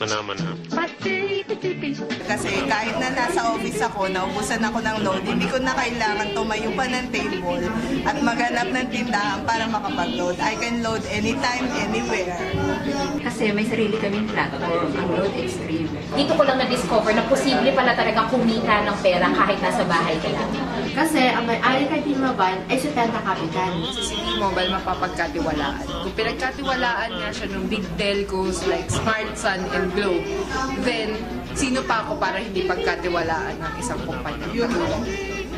Mana-mana. Kasi kahit na nasa office ako, naubusan ako ng load, hindi ko na kailangan tumayo pa ng table at maghanap ng tindahan para makapag-load. I can load anytime, anywhere. Kasi may sarili kaming platform, ang Load Extreme. Dito ko lang na-discover na posible pala talaga kumita ng pera kahit nasa bahay ka lang. Kasi ang may-ari kay T-Mobile ay si Penta Capital. Si T-Mobile mapapagkatiwalaan. Kung pinagkatiwalaan nga siya ng big telcos like Smart, Sun, and Globe, then sino pa ako para hindi pagkatiwalaan ng isang kumpanya?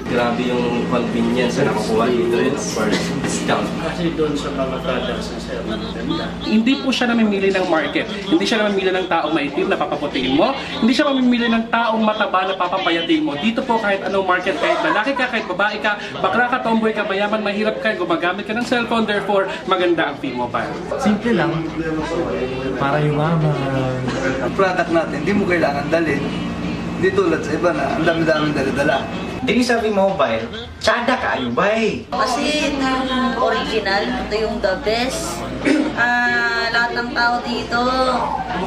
Grabe yung convenience na nakukuha dito rin for discount. Kasi doon sa mga products na sir, maganda. Hindi po siya namimili ng market. Hindi siya namimili ng taong maitim na papaputiin mo. Hindi siya mamimili ng taong mataba na papapayatin mo. Dito po kahit anong market, kahit lalaki ka, kahit babae ka, bakla ka, tomboy ka, mayaman, mahirap ka, gumagamit ka ng cellphone, therefore maganda ang T-Mobile. Simple lang. Para yumaman. Ang product natin, hindi mo kailangan dalhin. Hindi tulad sa iba na ang dami-daming dala-dala. Dili sa T-Mobile, tsada kayo bay. Kasi ito yung original, ito yung the best. Lahat ng tao dito,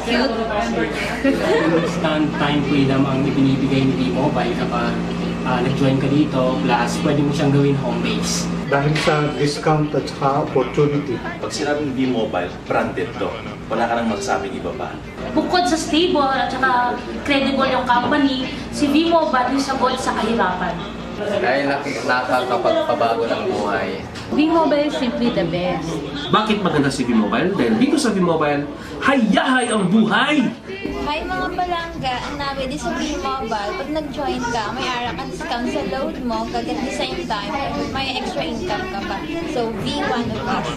cute. Instant time freedom ang ibinibigay ni T-Mobile kapag nag-join ka dito, plus pwede mo siyang gawin home base. Dahil sa discount at saka opportunity. Pag sinabing V-Mobile, branded to. Wala ka nang magsasabing iba pa. Bukod sa stable at saka credible yung company, si V-Mobile yung sagot sa kahirapan. Dahil nakakapagpabago ng buhay. V-Mobile is simply the best. Bakit maganda si V-Mobile? Dahil dito sa V-Mobile, hayahay ang buhay! May mga palangga ang nabi di sa V-Mobile. Pag nag-join ka, may ara kang discount sa load mo, kagat the same time, may extra income ka pa. So, V1 of us.